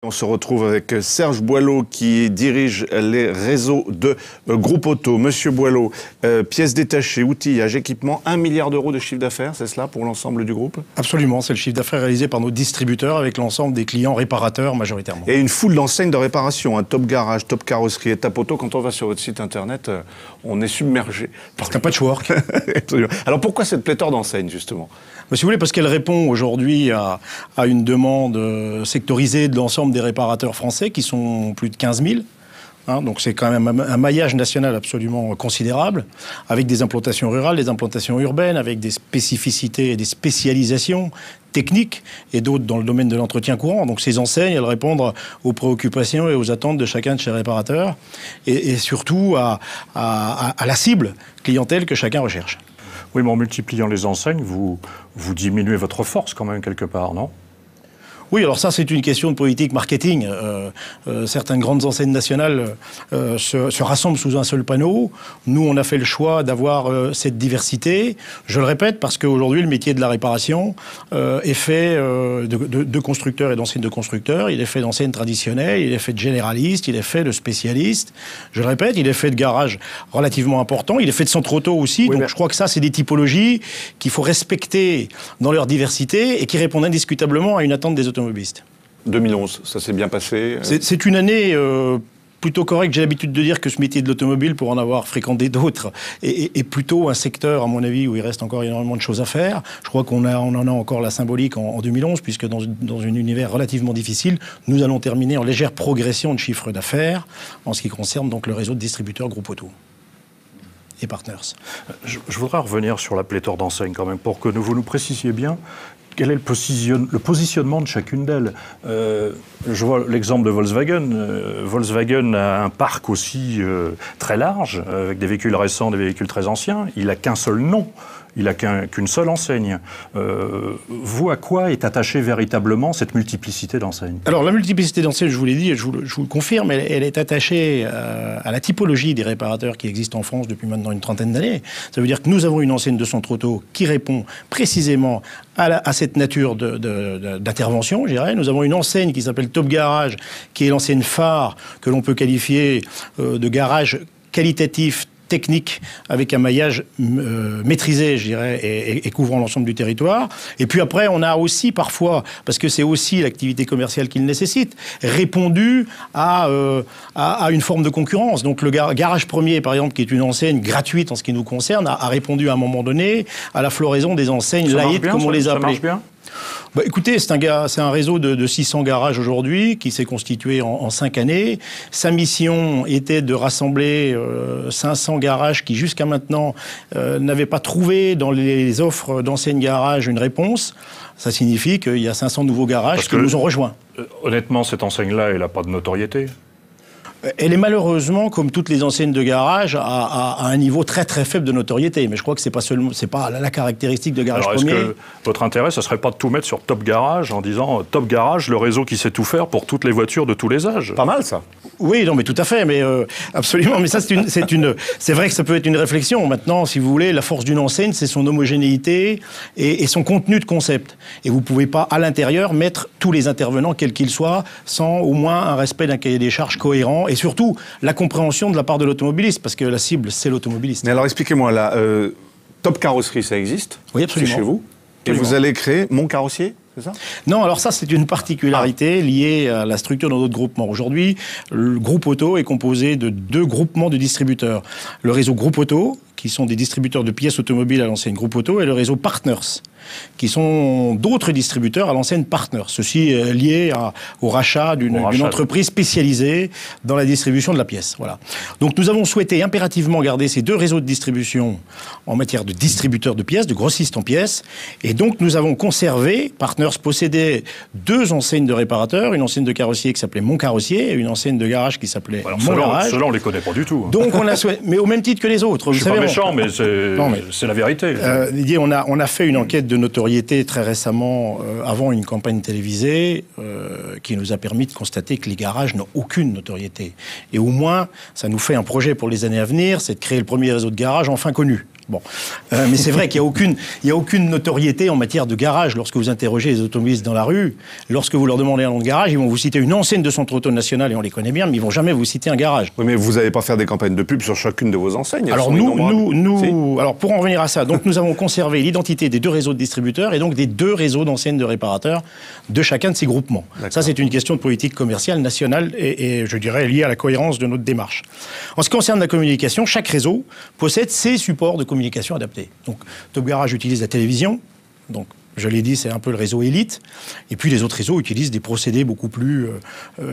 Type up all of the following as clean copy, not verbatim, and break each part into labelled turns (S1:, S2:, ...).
S1: On se retrouve avec Serge Boileau qui dirige les réseaux de Groupe Auto. Monsieur Boileau, pièces détachées, outillage, équipement, 1 milliard d'euros de chiffre d'affaires, c'est cela pour l'ensemble du groupe? Absolument, c'est le chiffre d'affaires réalisé par nos distributeurs avec l'ensemble des clients réparateurs majoritairement. Et une foule d'enseignes de réparation, hein, Top Garage, Top Carrosserie et Top Auto. Quand on va sur votre site internet, on est submergé. C'est un patchwork. Absolument. Alors pourquoi cette pléthore d'enseignes justement? Si vous voulez, parce qu'elle répond aujourd'hui à une demande sectorisée de l'ensemble des réparateurs français, qui sont plus de 15 000. Hein, donc c'est quand même un maillage national absolument considérable, avec des implantations rurales, des implantations urbaines, avec des spécificités et des spécialisations techniques et d'autres dans le domaine de l'entretien courant. Donc ces enseignes, elles répondent aux préoccupations et aux attentes de chacun de ces réparateurs et surtout à la cible clientèle que chacun recherche.
S2: Oui, mais en multipliant les enseignes, vous diminuez votre force quand même quelque part, non ?
S3: Oui, alors ça, c'est une question de politique marketing. Certaines grandes enseignes nationales se rassemblent sous un seul panneau. Nous, on a fait le choix d'avoir cette diversité. Je le répète, parce qu'aujourd'hui, le métier de la réparation est fait de constructeurs et d'enseignes de constructeurs. Il est fait d'enseignes traditionnelles, il est fait de généralistes, il est fait de spécialistes. Je le répète, il est fait de garages relativement importants. Il est fait de centres auto aussi. Oui, donc, je crois que ça, c'est des typologies qu'il faut respecter dans leur diversité et qui répondent indiscutablement à une attente des automobilistes.
S1: 2011, ça s'est bien passé?
S3: C'est une année plutôt correcte. J'ai l'habitude de dire que ce métier de l'automobile, pour en avoir fréquenté d'autres, est plutôt un secteur, à mon avis, où il reste encore énormément de choses à faire. Je crois qu'on en a encore la symbolique en 2011, puisque dans un univers relativement difficile, nous allons terminer en légère progression de chiffre d'affaires en ce qui concerne donc le réseau de distributeurs Groupe Auto et Partners.
S2: Je voudrais revenir sur la pléthore d'enseignes quand même, pour que vous nous précisiez bien quel est le positionnement de chacune d'elles. Je vois l'exemple de Volkswagen. Volkswagen a un parc aussi très large, avec des véhicules récents, des véhicules très anciens. Il n'a qu'un seul nom. Il n'a qu'une seule enseigne. Vous, à quoi est attachée véritablement cette multiplicité d'enseignes?
S3: Alors, la multiplicité d'enseignes, je vous l'ai dit, et je vous le confirme, elle est attachée à la typologie des réparateurs qui existent en France depuis maintenant une trentaine d'années. Ça veut dire que nous avons une enseigne de centre auto qui répond précisément à cette nature d'intervention, je dirais. Nous avons une enseigne qui s'appelle Top Garage, qui est l'enseigne phare que l'on peut qualifier de garage qualitatif, technique, avec un maillage maîtrisé, je dirais, et couvrant l'ensemble du territoire. Et puis après, on a aussi parfois, parce que c'est aussi l'activité commerciale qu'il nécessite, répondu à une forme de concurrence. Donc le Garage Premier, par exemple, qui est une enseigne gratuite en ce qui nous concerne, a répondu à un moment donné à la floraison des enseignes light, comme on les a appelées. Ça marche bien ? Écoutez, c'est un réseau de 600 garages aujourd'hui qui s'est constitué en 5 années. Sa mission était de rassembler 500 garages qui, jusqu'à maintenant, n'avaient pas trouvé dans les offres d'enseignes garages une réponse. Ça signifie qu'il y a 500 nouveaux garages qui nous ont rejoints.
S2: Honnêtement, cette enseigne-là, elle n'a pas de notoriété.
S3: Elle est malheureusement, comme toutes les enseignes de garage, à un niveau très très faible de notoriété. Mais je crois que c'est pas la caractéristique de Garage Premier.
S2: Est-ce que votre intérêt, ce serait pas de tout mettre sur Top Garage en disant Top Garage, le réseau qui sait tout faire pour toutes les voitures de tous les âges?
S1: Pas mal ça.
S3: Oui, non, mais tout à fait, mais absolument. Mais ça, c'est vrai que ça peut être une réflexion. Maintenant, si vous voulez, la force d'une enseigne, c'est son homogénéité et son contenu de concept. Et vous pouvez pas à l'intérieur mettre tous les intervenants, quels qu'ils soient, sans au moins un respect d'un cahier des charges cohérent. Et surtout, la compréhension de la part de l'automobiliste, parce que la cible, c'est l'automobiliste.
S1: Mais alors, expliquez-moi, là, Top Carrosserie, ça existe?
S3: Oui, absolument.
S1: C'est chez vous? Absolument. Et vous allez créer Mon Carrossier, c'est ça?
S3: Non, alors ça, c'est une particularité liée à la structure de notre groupement. Aujourd'hui, le groupe Auto est composé de 2 groupements de distributeurs. Le réseau Groupe Auto, qui sont des distributeurs de pièces automobiles à l'enseigne Groupe Auto, et le réseau Partners, qui sont d'autres distributeurs à l'enseigne Partners. Ceci est lié au rachat d'une entreprise spécialisée dans la distribution de la pièce. Voilà. Donc nous avons souhaité impérativement garder ces 2 réseaux de distribution en matière de distributeurs de pièces, de grossistes en pièces. Et donc nous avons conservé, Partners possédait 2 enseignes de réparateurs, une enseigne de carrossier qui s'appelait Mon Carrossier et une enseigne de garage qui s'appelait Mon Garage.
S2: Ceux-là, on les connaît pas du tout.
S3: Donc on a souhaité, mais au même titre que les autres.
S2: Je suis pas méchant, mais c'est la vérité.
S3: Didier, on a fait une enquête de notoriété très récemment, avant une campagne télévisée, qui nous a permis de constater que les garages n'ont aucune notoriété. Et au moins, ça nous fait un projet pour les années à venir, c'est de créer le premier réseau de garages enfin connu. Bon, mais c'est vrai qu'il n'y a aucune notoriété en matière de garage. Lorsque vous interrogez les automobilistes dans la rue, lorsque vous leur demandez un nom de garage, ils vont vous citer une enseigne de centre auto national, et on les connaît bien, mais ils ne vont jamais vous citer un garage.
S1: Oui, mais vous n'allez pas faire des campagnes de pub sur chacune de vos enseignes.
S3: Alors alors pour en revenir à ça, donc nous avons conservé l'identité des 2 réseaux de distributeurs et donc des 2 réseaux d'enseignes de réparateurs de chacun de ces groupements. Ça, c'est une question de politique commerciale nationale et je dirais liée à la cohérence de notre démarche. En ce qui concerne la communication, chaque réseau possède ses supports de communication adaptés. Donc Top Garage utilise la télévision, donc je l'ai dit, c'est un peu le réseau élite. Et puis les autres réseaux utilisent des procédés beaucoup plus,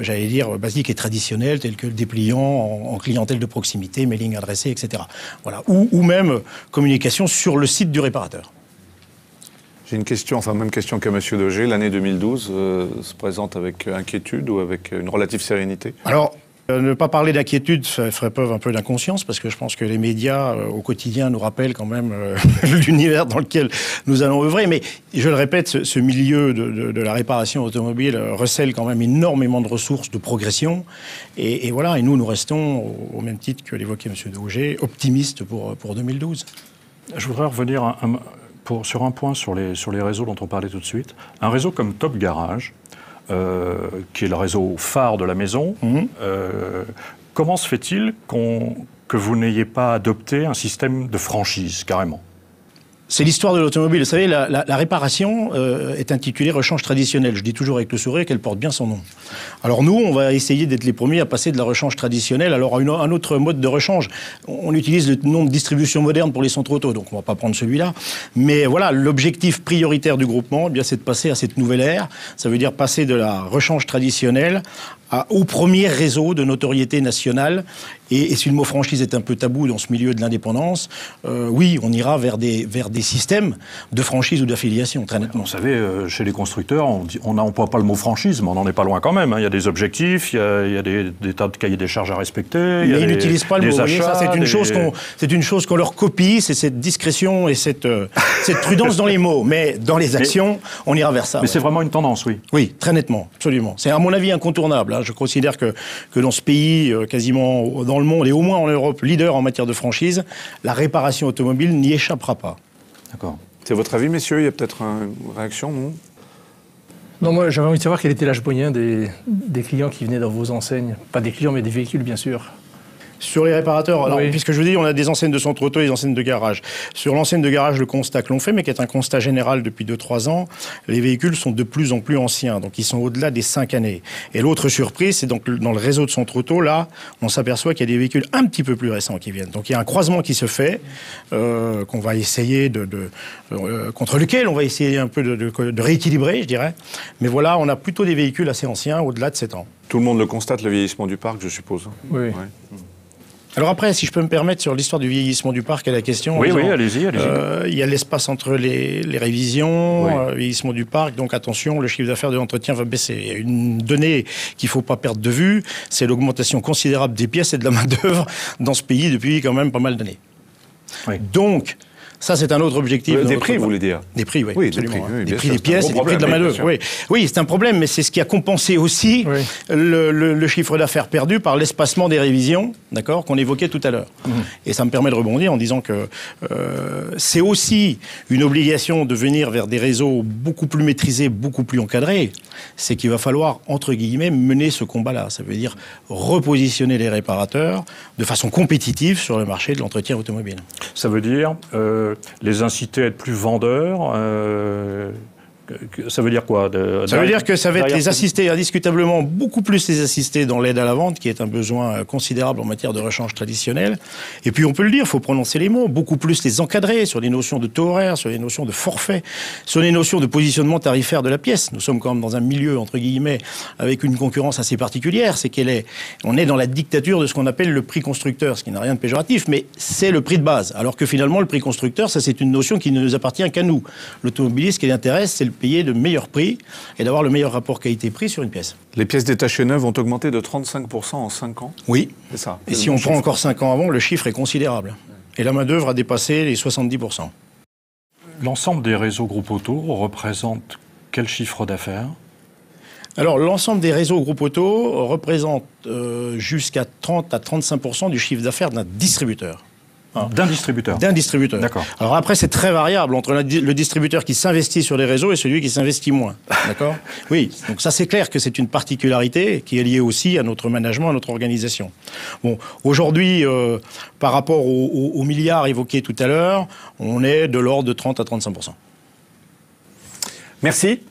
S3: j'allais dire, basiques et traditionnels, tels que le dépliant en clientèle de proximité, mailing adressé, etc. Voilà. Ou même communication sur le site du réparateur.
S1: J'ai une question, enfin même question qu'à M. Dauger. L'année 2012 se présente avec inquiétude ou avec une relative sérénité?
S3: Alors, ne pas parler d'inquiétude, ça ferait preuve un peu d'inconscience, parce que je pense que les médias, au quotidien, nous rappellent quand même l'univers dans lequel nous allons œuvrer. Mais, je le répète, ce milieu de la réparation automobile recèle quand même énormément de ressources de progression. Et voilà, et nous restons, au même titre que l'évoquait M. Dauger, optimistes pour 2012.
S2: Je voudrais revenir sur un point sur les réseaux dont on parlait tout de suite. Un réseau comme Top Garage, qui est le réseau phare de la maison, comment se fait-il que vous n'ayez pas adopté un système de franchise, carrément?
S3: C'est l'histoire de l'automobile. Vous savez, la réparation est intitulée rechange traditionnelle. Je dis toujours avec le sourire qu'elle porte bien son nom. Alors nous, on va essayer d'être les premiers à passer de la rechange traditionnelle alors à un autre mode de rechange. On utilise le nom de distribution moderne pour les centres auto, donc on ne va pas prendre celui-là. Mais voilà, l'objectif prioritaire du groupement, eh bien, c'est de passer à cette nouvelle ère. Ça veut dire passer de la rechange traditionnelle au premier réseau de notoriété nationale. Et si le mot franchise est un peu tabou dans ce milieu de l'indépendance, oui, on ira vers des systèmes de franchise ou d'affiliation, très nettement.
S2: Vous savez, chez les constructeurs, on n'emploie pas le mot franchise, mais on n'en est pas loin quand même. Hein. Il y a des objectifs, il y a des tas de cahiers des charges à respecter.
S3: Mais ils n'utilisent pas le mot. Achats, ça, c'est une chose qu'on leur copie, c'est cette discrétion et cette prudence dans les mots. Mais dans les actions, on ira vers ça.
S2: Mais c'est vraiment une tendance, oui.
S3: Oui, très nettement, absolument. C'est à mon avis incontournable. Hein. Je considère que dans ce pays, quasiment dans le monde et au moins en Europe, leader en matière de franchise, la réparation automobile n'y échappera pas.
S1: D'accord. C'est votre avis, messieurs? Il y a peut-être une réaction, non?
S4: Non, moi j'avais envie de savoir quel était l'âge moyen des clients qui venaient dans vos enseignes. Pas des clients, mais des véhicules, bien sûr.
S3: Sur les réparateurs, alors,
S4: oui.
S3: Puisque je vous dis, on a des enseignes de centre auto et des enseignes de garage. Sur l'enseigne de garage, le constat que l'on fait, mais qui est un constat général depuis 2-3 ans, les véhicules sont de plus en plus anciens, donc ils sont au-delà des 5 années. Et l'autre surprise, c'est donc dans le réseau de centre auto, là, on s'aperçoit qu'il y a des véhicules un petit peu plus récents qui viennent. Donc il y a un croisement qui se fait, qu'on va essayer contre lequel on va essayer un peu de rééquilibrer, je dirais. Mais voilà, on a plutôt des véhicules assez anciens, au-delà de 7 ans.
S1: Tout le monde le constate, le vieillissement du parc, je suppose.
S4: Oui.
S1: Ouais.
S3: Alors après, si je peux me permettre, sur l'histoire du vieillissement du parc et la question...
S2: Oui, allez-y.
S3: Il y a l'espace entre les révisions,
S1: oui.
S3: Vieillissement du parc, donc attention, le chiffre d'affaires de l'entretien va baisser. Il y a une donnée qu'il ne faut pas perdre de vue, c'est l'augmentation considérable des pièces et de la main-d'œuvre dans ce pays depuis quand même pas mal d'années.
S2: Oui.
S3: Donc... ça, c'est un autre objectif.
S1: Des prix, vous voulez dire?
S3: Des prix, oui, absolument.
S1: Des prix, oui,
S3: des prix des pièces et des prix de la main-d'œuvre. Oui, c'est un problème, mais c'est ce qui a compensé aussi le chiffre d'affaires perdu par l'espacement des révisions, d'accord, qu'on évoquait tout à l'heure. Et ça me permet de rebondir en disant que c'est aussi une obligation de venir vers des réseaux beaucoup plus maîtrisés, beaucoup plus encadrés. C'est qu'il va falloir, entre guillemets, mener ce combat-là. Ça veut dire repositionner les réparateurs de façon compétitive sur le marché de l'entretien automobile.
S2: Ça veut dire les inciter à être plus vendeurs. Ça veut dire quoi?
S3: Ça veut dire que ça va être les assister, indiscutablement, beaucoup plus les assister dans l'aide à la vente, qui est un besoin considérable en matière de rechange traditionnelle. Et puis on peut le dire, il faut prononcer les mots, beaucoup plus les encadrer sur les notions de taux horaires, sur les notions de forfait, sur les notions de positionnement tarifaire de la pièce. Nous sommes quand même dans un milieu, entre guillemets, avec une concurrence assez particulière, c'est on est dans la dictature de ce qu'on appelle le prix constructeur, ce qui n'a rien de péjoratif, mais c'est le prix de base. Alors que finalement, le prix constructeur, ça c'est une notion qui ne nous appartient qu'à nous. L'automobiliste, ce qui l'intéresse, c'est le payer de meilleurs prix et d'avoir le meilleur rapport qualité-prix sur une pièce.
S1: Les pièces détachées neuves ont augmenté de 35% en 5 ans.
S3: Oui.
S1: C'est ça.
S3: Et si on prend encore 5 ans avant, le chiffre est considérable. Et la main-d'œuvre a dépassé les 70%.
S2: L'ensemble des réseaux Groupe Auto représente quel chiffre d'affaires?
S3: Alors, l'ensemble des réseaux Groupe Auto représente jusqu'à 30 à 35% du chiffre d'affaires d'un distributeur.
S2: D'un distributeur.
S3: D'un distributeur.
S2: D'accord.
S3: Alors après, c'est très variable entre le distributeur qui s'investit sur les réseaux et celui qui s'investit moins. D'accord ? Oui, donc ça c'est clair que c'est une particularité qui est liée aussi à notre management, à notre organisation. Bon, aujourd'hui, par rapport aux milliards évoqués tout à l'heure, on est de l'ordre de 30 à 35%.
S1: Merci.